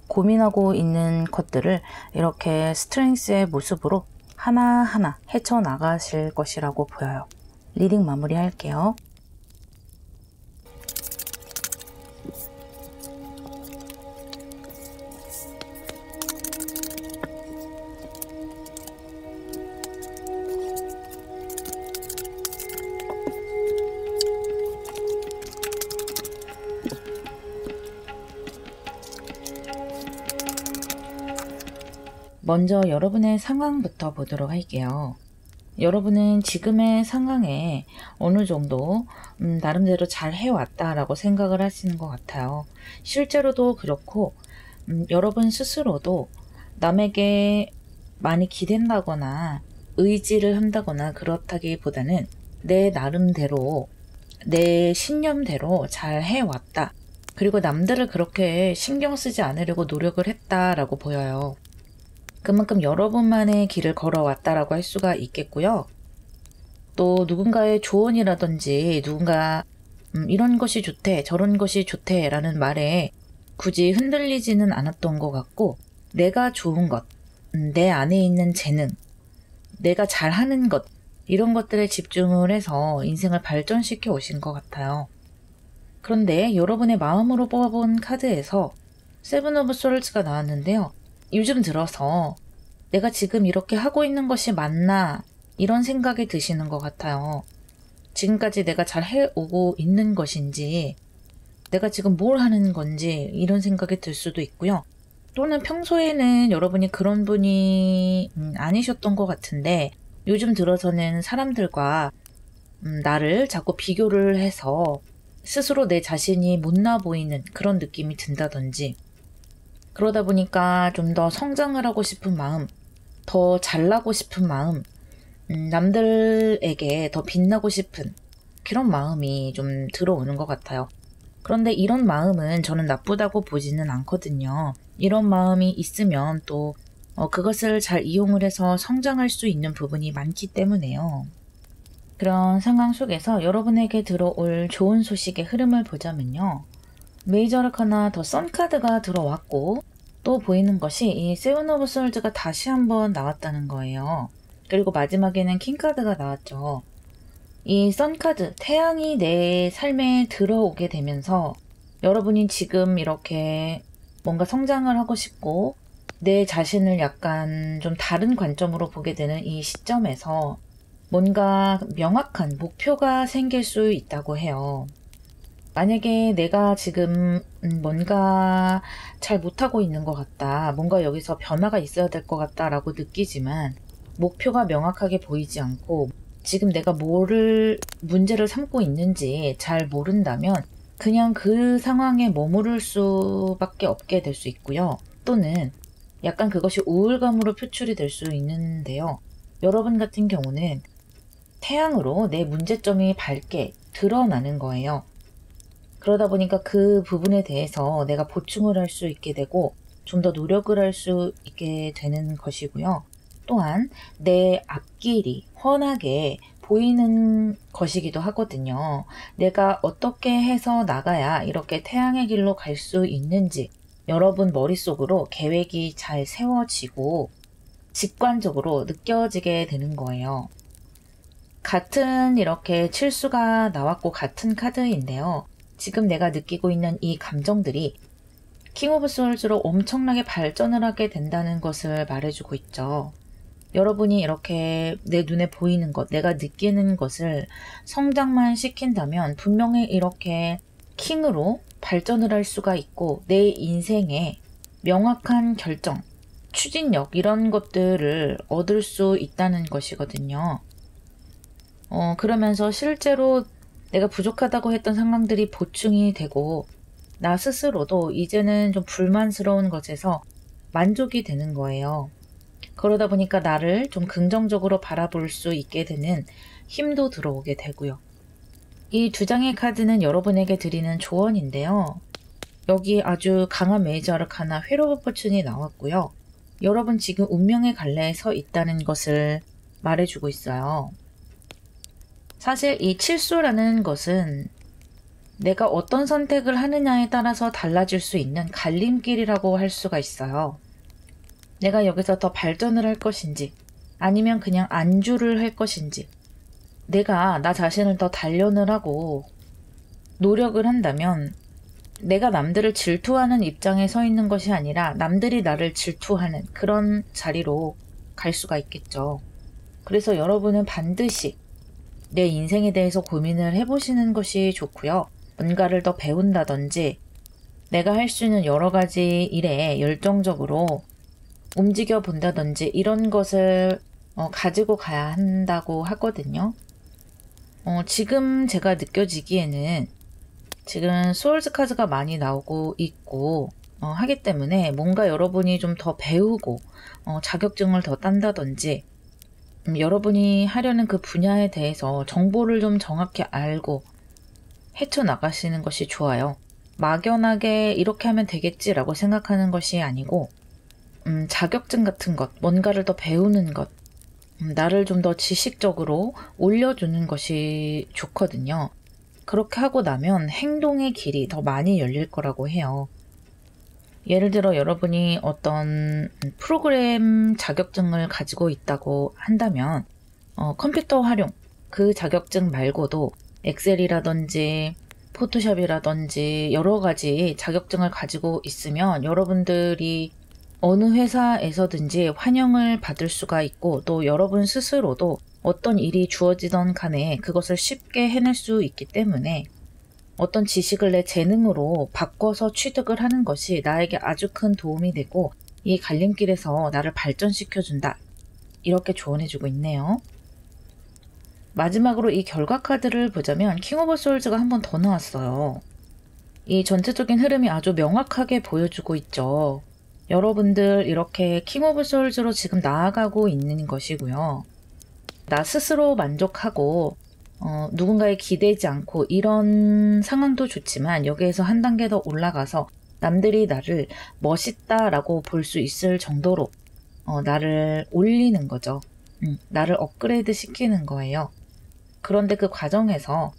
고민하고 있는 것들을 이렇게 스트렝스의 모습으로 하나하나 헤쳐나가실 것이라고 보여요. 리딩 마무리할게요. 먼저 여러분의 상황부터 보도록 할게요. 여러분은 지금의 상황에 어느 정도 나름대로 잘 해왔다라고 생각을 하시는 것 같아요. 실제로도 그렇고 여러분 스스로도 남에게 많이 기댄다거나 의지를 한다거나 그렇다기보다는 내 나름대로 내 신념대로 잘 해왔다. 그리고 남들을 그렇게 신경 쓰지 않으려고 노력을 했다라고 보여요. 그만큼 여러분만의 길을 걸어왔다라고 할 수가 있겠고요. 또 누군가의 조언이라든지 누군가 이런 것이 좋대, 저런 것이 좋대 라는 말에 굳이 흔들리지는 않았던 것 같고, 내가 좋은 것, 내 안에 있는 재능, 내가 잘하는 것, 이런 것들에 집중을 해서 인생을 발전시켜 오신 것 같아요. 그런데 여러분의 마음으로 뽑아본 카드에서 세븐 오브 소울즈가 나왔는데요. 요즘 들어서 내가 지금 이렇게 하고 있는 것이 맞나, 이런 생각이 드시는 것 같아요. 지금까지 내가 잘 해오고 있는 것인지, 내가 지금 뭘 하는 건지 이런 생각이 들 수도 있고요. 또는 평소에는 여러분이 그런 분이 아니셨던 것 같은데 요즘 들어서는 사람들과 나를 자꾸 비교를 해서 스스로 내 자신이 못나 보이는 그런 느낌이 든다든지, 그러다 보니까 좀 더 성장을 하고 싶은 마음, 더 잘나고 싶은 마음, 남들에게 더 빛나고 싶은 그런 마음이 좀 들어오는 것 같아요. 그런데 이런 마음은 저는 나쁘다고 보지는 않거든요. 이런 마음이 있으면 또 그것을 잘 이용을 해서 성장할 수 있는 부분이 많기 때문에요. 그런 상황 속에서 여러분에게 들어올 좋은 소식의 흐름을 보자면요. 메이저 아르카나 더 선 카드가 들어왔고, 또 보이는 것이 이 세븐 오브 소울즈가 다시 한번 나왔다는 거예요. 그리고 마지막에는 킹 카드가 나왔죠. 이 선카드, 태양이 내 삶에 들어오게 되면서 여러분이 지금 이렇게 뭔가 성장을 하고 싶고 내 자신을 약간 좀 다른 관점으로 보게 되는 이 시점에서 뭔가 명확한 목표가 생길 수 있다고 해요. 만약에 내가 지금 뭔가 잘 못하고 있는 것 같다, 뭔가 여기서 변화가 있어야 될 것 같다라고 느끼지만 목표가 명확하게 보이지 않고 지금 내가 뭐를 문제를 삼고 있는지 잘 모른다면 그냥 그 상황에 머무를 수밖에 없게 될 수 있고요. 또는 약간 그것이 우울감으로 표출이 될 수 있는데요. 여러분 같은 경우는 태양으로 내 문제점이 밝게 드러나는 거예요. 그러다 보니까 그 부분에 대해서 내가 보충을 할 수 있게 되고 좀 더 노력을 할 수 있게 되는 것이고요. 또한 내 앞길이 훤하게 보이는 것이기도 하거든요. 내가 어떻게 해서 나가야 이렇게 태양의 길로 갈 수 있는지 여러분 머릿속으로 계획이 잘 세워지고 직관적으로 느껴지게 되는 거예요. 같은 이렇게 칠수가 나왔고 같은 카드인데요. 지금 내가 느끼고 있는 이 감정들이 킹 오브 소울즈로 엄청나게 발전을 하게 된다는 것을 말해주고 있죠. 여러분이 이렇게 내 눈에 보이는 것, 내가 느끼는 것을 성장만 시킨다면 분명히 이렇게 킹으로 발전을 할 수가 있고 내 인생에 명확한 결정, 추진력 이런 것들을 얻을 수 있다는 것이거든요. 그러면서 실제로 내가 부족하다고 했던 상황들이 보충이 되고 나 스스로도 이제는 좀 불만스러운 것에서 만족이 되는 거예요. 그러다 보니까 나를 좀 긍정적으로 바라볼 수 있게 되는 힘도 들어오게 되고요. 이 두 장의 카드는 여러분에게 드리는 조언인데요. 여기 아주 강한 메이저 아르카나 휠 오브 포춘이 나왔고요. 여러분 지금 운명의 갈래에 서 있다는 것을 말해주고 있어요. 사실 이 칠수라는 것은 내가 어떤 선택을 하느냐에 따라서 달라질 수 있는 갈림길이라고 할 수가 있어요. 내가 여기서 더 발전을 할 것인지 아니면 그냥 안주를 할 것인지, 내가 나 자신을 더 단련을 하고 노력을 한다면 내가 남들을 질투하는 입장에 서 있는 것이 아니라 남들이 나를 질투하는 그런 자리로 갈 수가 있겠죠. 그래서 여러분은 반드시 내 인생에 대해서 고민을 해보시는 것이 좋고요. 뭔가를 더 배운다든지 내가 할 수 있는 여러 가지 일에 열정적으로 움직여 본다든지 이런 것을 가지고 가야 한다고 하거든요. 지금 제가 느껴지기에는 지금 소울즈 카드가 많이 나오고 있고 하기 때문에 뭔가 여러분이 좀 더 배우고 자격증을 더 딴다든지 여러분이 하려는 그 분야에 대해서 정보를 좀 정확히 알고 헤쳐나가시는 것이 좋아요. 막연하게 이렇게 하면 되겠지라고 생각하는 것이 아니고 자격증 같은 것, 뭔가를 더 배우는 것, 나를 좀 더 지식적으로 올려주는 것이 좋거든요. 그렇게 하고 나면 행동의 길이 더 많이 열릴 거라고 해요. 예를 들어 여러분이 어떤 프로그램 자격증을 가지고 있다고 한다면 컴퓨터 활용, 그 자격증 말고도 엑셀이라든지 포토샵이라든지 여러 가지 자격증을 가지고 있으면 여러분들이 어느 회사에서든지 환영을 받을 수가 있고 또 여러분 스스로도 어떤 일이 주어지던 간에 그것을 쉽게 해낼 수 있기 때문에 어떤 지식을 내 재능으로 바꿔서 취득을 하는 것이 나에게 아주 큰 도움이 되고 이 갈림길에서 나를 발전시켜준다. 이렇게 조언해주고 있네요. 마지막으로 이 결과 카드를 보자면 킹 오브 소울즈가 한 번 더 나왔어요. 이 전체적인 흐름이 아주 명확하게 보여주고 있죠. 여러분들 이렇게 킹 오브 소울즈로 지금 나아가고 있는 것이고요. 나 스스로 만족하고 누군가에 기대지 않고 이런 상황도 좋지만 여기에서 한 단계 더 올라가서 남들이 나를 멋있다라고 볼 수 있을 정도로 나를 올리는 거죠. 나를 업그레이드 시키는 거예요. 그런데 그 과정에서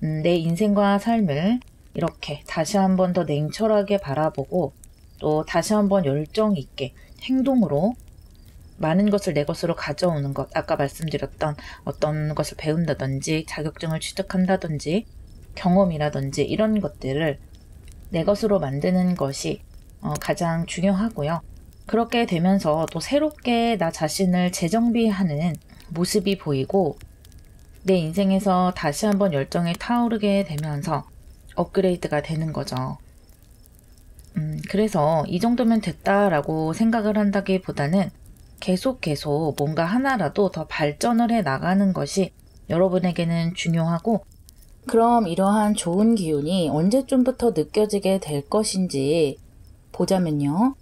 내 인생과 삶을 이렇게 다시 한번 더 냉철하게 바라보고 또 다시 한번 열정 있게 행동으로 많은 것을 내 것으로 가져오는 것, 아까 말씀드렸던 어떤 것을 배운다든지 자격증을 취득한다든지 경험이라든지 이런 것들을 내 것으로 만드는 것이 가장 중요하고요. 그렇게 되면서 또 새롭게 나 자신을 재정비하는 모습이 보이고 내 인생에서 다시 한번 열정이 타오르게 되면서 업그레이드가 되는 거죠. 그래서 이 정도면 됐다라고 생각을 한다기보다는 계속 뭔가 하나라도 더 발전을 해 나가는 것이 여러분에게는 중요하고 그럼 이러한 좋은 기운이 언제쯤부터 느껴지게 될 것인지 보자면요.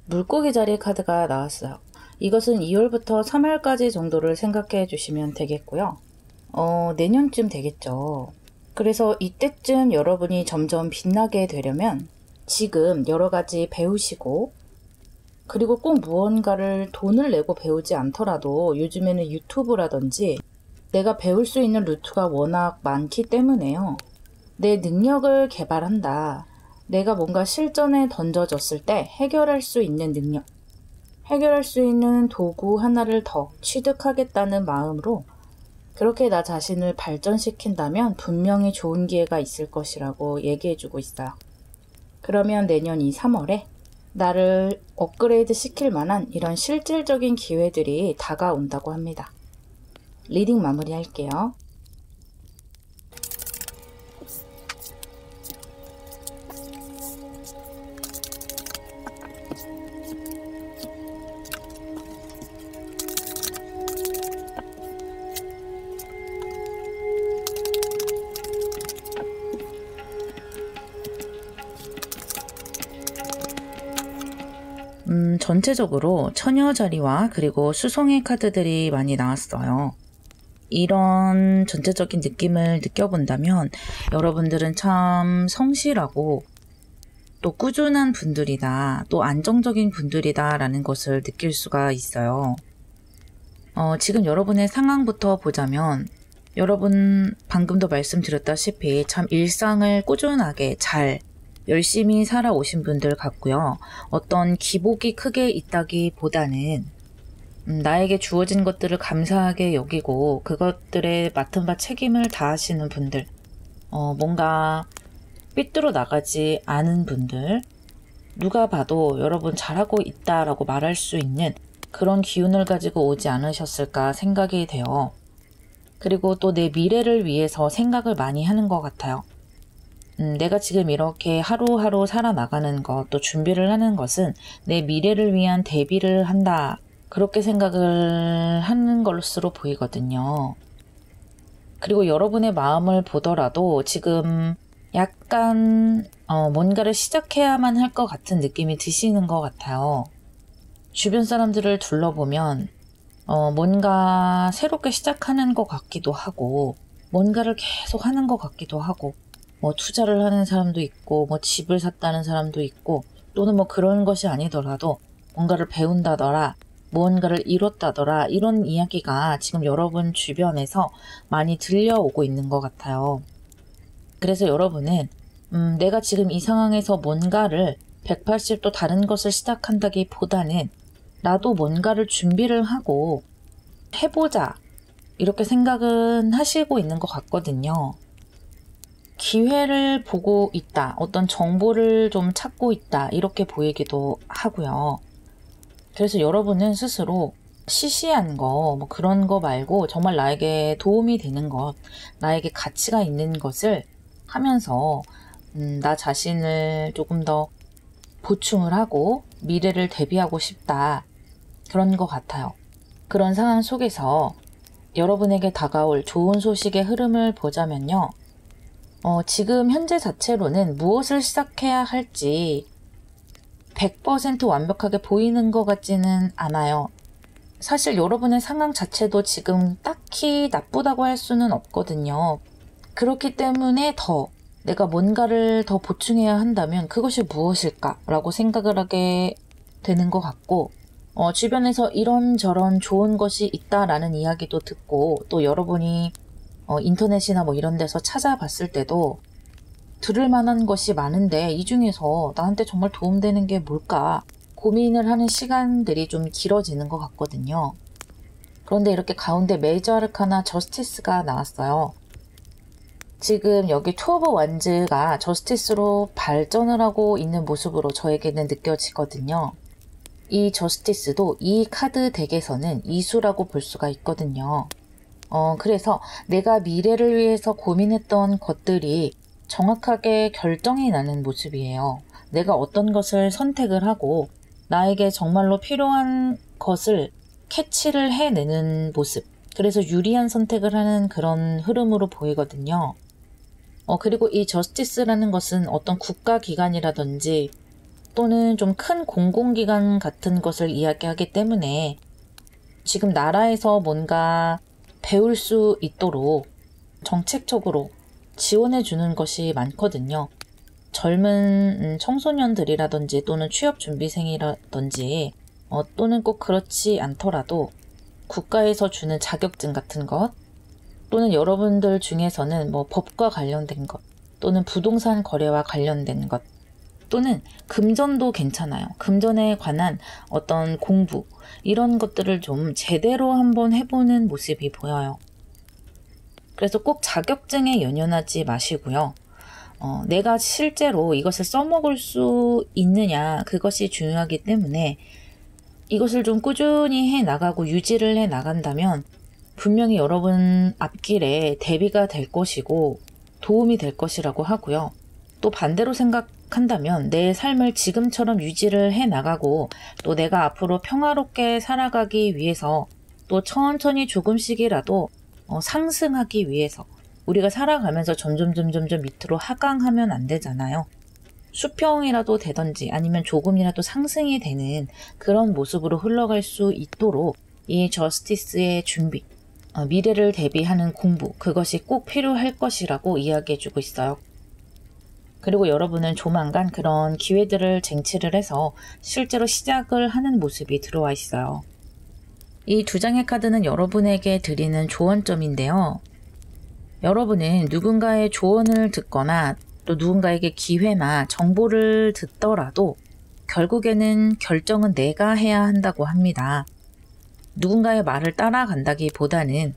물고기 자리 카드가 나왔어요. 이것은 2월부터 3월까지 정도를 생각해 주시면 되겠고요. 내년쯤 되겠죠. 그래서 이때쯤 여러분이 점점 빛나게 되려면 지금 여러 가지 배우시고 그리고 꼭 무언가를 돈을 내고 배우지 않더라도 요즘에는 유튜브라든지 내가 배울 수 있는 루트가 워낙 많기 때문에요. 내 능력을 개발한다. 내가 뭔가 실전에 던져졌을 때 해결할 수 있는 능력, 해결할 수 있는 도구 하나를 더 취득하겠다는 마음으로 그렇게 나 자신을 발전시킨다면 분명히 좋은 기회가 있을 것이라고 얘기해주고 있어요. 그러면 내년 이 3월에 나를 업그레이드 시킬 만한 이런 실질적인 기회들이 다가온다고 합니다. 리딩 마무리할게요. 전체적으로 처녀 자리와 그리고 수송의 카드들이 많이 나왔어요. 이런 전체적인 느낌을 느껴본다면 여러분들은 참 성실하고 또 꾸준한 분들이다, 또 안정적인 분들이다 라는 것을 느낄 수가 있어요. 지금 여러분의 상황부터 보자면 여러분 방금도 말씀드렸다시피 참 일상을 꾸준하게 잘 열심히 살아오신 분들 같고요. 어떤 기복이 크게 있다기보다는 나에게 주어진 것들을 감사하게 여기고 그것들에 맡은 바 책임을 다하시는 분들, 뭔가 삐뚤어 나가지 않은 분들, 누가 봐도 여러분 잘하고 있다라고 말할 수 있는 그런 기운을 가지고 오지 않으셨을까 생각이 돼요. 그리고 또 내 미래를 위해서 생각을 많이 하는 것 같아요. 내가 지금 이렇게 하루하루 살아나가는 것, 또 준비를 하는 것은 내 미래를 위한 대비를 한다. 그렇게 생각을 하는 것으로 보이거든요. 그리고 여러분의 마음을 보더라도 지금 약간 뭔가를 시작해야만 할 것 같은 느낌이 드시는 것 같아요. 주변 사람들을 둘러보면 뭔가 새롭게 시작하는 것 같기도 하고, 뭔가를 계속 하는 것 같기도 하고, 뭐 투자를 하는 사람도 있고, 뭐 집을 샀다는 사람도 있고, 또는 뭐 그런 것이 아니더라도 뭔가를 배운다더라, 무언가를 이뤘다더라, 이런 이야기가 지금 여러분 주변에서 많이 들려오고 있는 것 같아요. 그래서 여러분은 내가 지금 이 상황에서 뭔가를 180도 다른 것을 시작한다기보다는 나도 뭔가를 준비를 하고 해보자, 이렇게 생각은 하시고 있는 것 같거든요. 기회를 보고 있다, 어떤 정보를 좀 찾고 있다, 이렇게 보이기도 하고요. 그래서 여러분은 스스로 시시한 거, 뭐 그런 거 말고 정말 나에게 도움이 되는 것, 나에게 가치가 있는 것을 하면서 나 자신을 조금 더 보충을 하고 미래를 대비하고 싶다, 그런 것 같아요. 그런 상황 속에서 여러분에게 다가올 좋은 소식의 흐름을 보자면요. 지금 현재 자체로는 무엇을 시작해야 할지 100% 완벽하게 보이는 것 같지는 않아요. 사실 여러분의 상황 자체도 지금 딱히 나쁘다고 할 수는 없거든요. 그렇기 때문에 내가 뭔가를 더 보충해야 한다면 그것이 무엇일까라고 생각을 하게 되는 것 같고, 주변에서 이런저런 좋은 것이 있다라는 이야기도 듣고, 또 여러분이 인터넷이나 뭐 이런 데서 찾아봤을 때도 들을 만한 것이 많은데 이 중에서 나한테 정말 도움되는 게 뭘까 고민을 하는 시간들이 좀 길어지는 것 같거든요. 그런데 이렇게 가운데 메이저 아르카나 저스티스가 나왔어요. 지금 여기 투 오브 완즈가 저스티스로 발전을 하고 있는 모습으로 저에게는 느껴지거든요. 이 저스티스도 이 카드 덱에서는 이수라고 볼 수가 있거든요. 그래서 내가 미래를 위해서 고민했던 것들이 정확하게 결정이 나는 모습이에요. 내가 어떤 것을 선택을 하고 나에게 정말로 필요한 것을 캐치를 해내는 모습. 그래서 유리한 선택을 하는 그런 흐름으로 보이거든요. 그리고 이 저스티스라는 것은 어떤 국가기관이라든지 또는 좀 큰 공공기관 같은 것을 이야기하기 때문에 지금 나라에서 뭔가 배울 수 있도록 정책적으로 지원해 주는 것이 많거든요. 젊은 청소년들이라든지 또는 취업준비생이라든지 또는 꼭 그렇지 않더라도 국가에서 주는 자격증 같은 것, 또는 여러분들 중에서는 뭐 법과 관련된 것, 또는 부동산 거래와 관련된 것, 또는 금전도 괜찮아요. 금전에 관한 어떤 공부, 이런 것들을 좀 제대로 한번 해보는 모습이 보여요. 그래서 꼭 자격증에 연연하지 마시고요. 내가 실제로 이것을 써먹을 수 있느냐, 그것이 중요하기 때문에 이것을 좀 꾸준히 해 나가고 유지를 해 나간다면 분명히 여러분 앞길에 대비가 될 것이고 도움이 될 것이라고 하고요. 또 반대로 생각한다면 내 삶을 지금처럼 유지를 해 나가고 또 내가 앞으로 평화롭게 살아가기 위해서 또 천천히 조금씩이라도 상승하기 위해서 우리가 살아가면서 점점 밑으로 하강하면 안 되잖아요. 수평이라도 되든지 아니면 조금이라도 상승이 되는 그런 모습으로 흘러갈 수 있도록 이 저스티스의 준비, 미래를 대비하는 공부, 그것이 꼭 필요할 것이라고 이야기해주고 있어요. 그리고 여러분은 조만간 그런 기회들을 쟁취를 해서 실제로 시작을 하는 모습이 들어와 있어요. 이 두 장의 카드는 여러분에게 드리는 조언점인데요. 여러분은 누군가의 조언을 듣거나 또 누군가에게 기회나 정보를 듣더라도 결국에는 결정은 내가 해야 한다고 합니다. 누군가의 말을 따라간다기보다는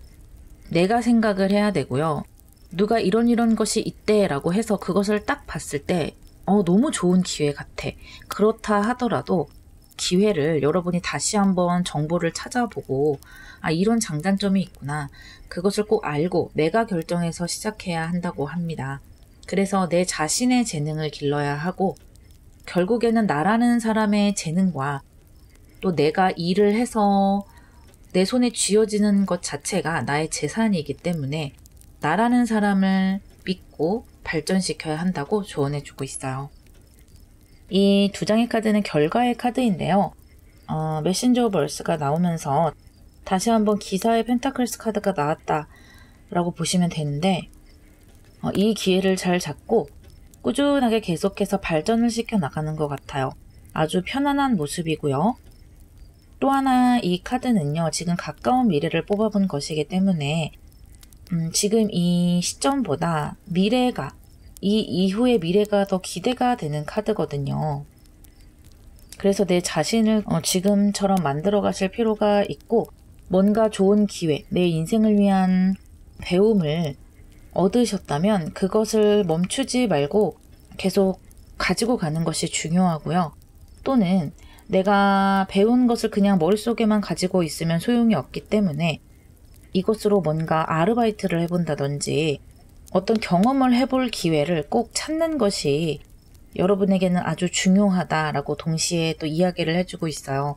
내가 생각을 해야 되고요. 누가 이런 것이 있대 라고 해서 그것을 딱 봤을 때 너무 좋은 기회 같아. 그렇다 하더라도 기회를 여러분이 다시 한번 정보를 찾아보고 이런 장단점이 있구나. 그것을 꼭 알고 내가 결정해서 시작해야 한다고 합니다. 그래서 내 자신의 재능을 길러야 하고 결국에는 나라는 사람의 재능과 또 내가 일을 해서 내 손에 쥐어지는 것 자체가 나의 재산이기 때문에 나라는 사람을 믿고 발전시켜야 한다고 조언해주고 있어요. 이 두 장의 카드는 결과의 카드인데요. 메신저 벌스가 나오면서 다시 한번 기사의 펜타클스 카드가 나왔다 라고 보시면 되는데, 이 기회를 잘 잡고 꾸준하게 계속해서 발전을 시켜 나가는 것 같아요. 아주 편안한 모습이고요. 또 하나 이 카드는요, 지금 가까운 미래를 뽑아본 것이기 때문에 지금 이 시점보다 미래가, 이 이후의 미래가 더 기대가 되는 카드거든요. 그래서 내 자신을 지금처럼 만들어 가실 필요가 있고, 뭔가 좋은 기회, 내 인생을 위한 배움을 얻으셨다면 그것을 멈추지 말고 계속 가지고 가는 것이 중요하고요. 또는 내가 배운 것을 그냥 머릿속에만 가지고 있으면 소용이 없기 때문에 이것으로 뭔가 아르바이트를 해본다든지 어떤 경험을 해볼 기회를 꼭 찾는 것이 여러분에게는 아주 중요하다라고 동시에 또 이야기를 해주고 있어요.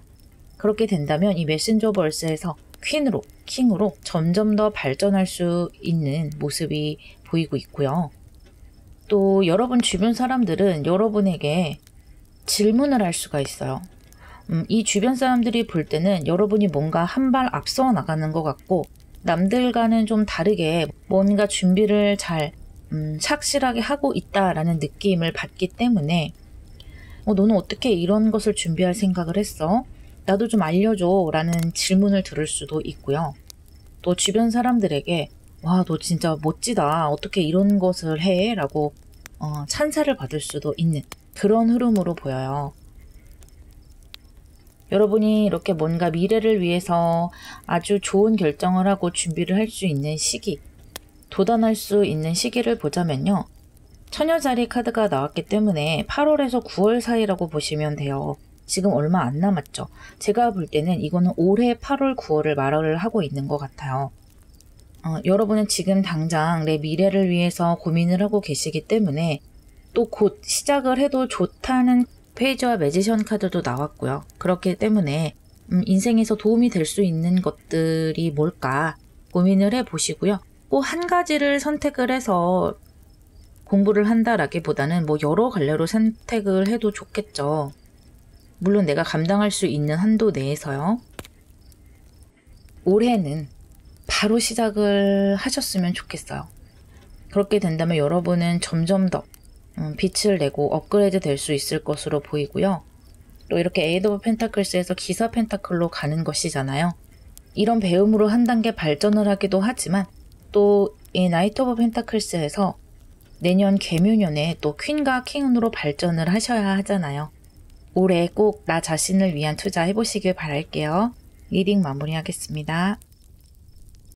그렇게 된다면 이 메신저 벌스에서 퀸으로, 킹으로 점점 더 발전할 수 있는 모습이 보이고 있고요. 또 여러분 주변 사람들은 여러분에게 질문을 할 수가 있어요. 이 주변 사람들이 볼 때는 여러분이 뭔가 한 발 앞서 나가는 것 같고, 남들과는 좀 다르게 뭔가 준비를 잘 착실하게 하고 있다라는 느낌을 받기 때문에 너는 어떻게 이런 것을 준비할 생각을 했어? 나도 좀 알려줘 라는 질문을 들을 수도 있고요. 또 주변 사람들에게 와, 너 진짜 멋지다. 어떻게 이런 것을 해? 라고 찬사를 받을 수도 있는 그런 흐름으로 보여요. 여러분이 이렇게 뭔가 미래를 위해서 아주 좋은 결정을 하고 준비를 할 수 있는 시기, 도전할 수 있는 시기를 보자면요. 처녀자리 카드가 나왔기 때문에 8월에서 9월 사이라고 보시면 돼요. 지금 얼마 안 남았죠. 제가 볼 때는 이거는 올해 8월, 9월을 말을 하고 있는 것 같아요. 여러분은 지금 당장 내 미래를 위해서 고민을 하고 계시기 때문에 또 곧 시작을 해도 좋다는 페이지와 매지션 카드도 나왔고요. 그렇기 때문에 인생에서 도움이 될 수 있는 것들이 뭘까 고민을 해보시고요. 꼭 한 가지를 선택을 해서 공부를 한다라기보다는 뭐 여러 갈래로 선택을 해도 좋겠죠. 물론 내가 감당할 수 있는 한도 내에서요. 올해는 바로 시작을 하셨으면 좋겠어요. 그렇게 된다면 여러분은 점점 더 빛을 내고 업그레이드 될 수 있을 것으로 보이고요. 또 이렇게 에이드 오브 펜타클스에서 기사 펜타클로 가는 것이잖아요. 이런 배움으로 한 단계 발전을 하기도 하지만 또 이 나이트 오브 펜타클스에서 내년 개묘년에 또 퀸과 킹으로 발전을 하셔야 하잖아요. 올해 꼭 나 자신을 위한 투자 해보시길 바랄게요. 리딩 마무리하겠습니다.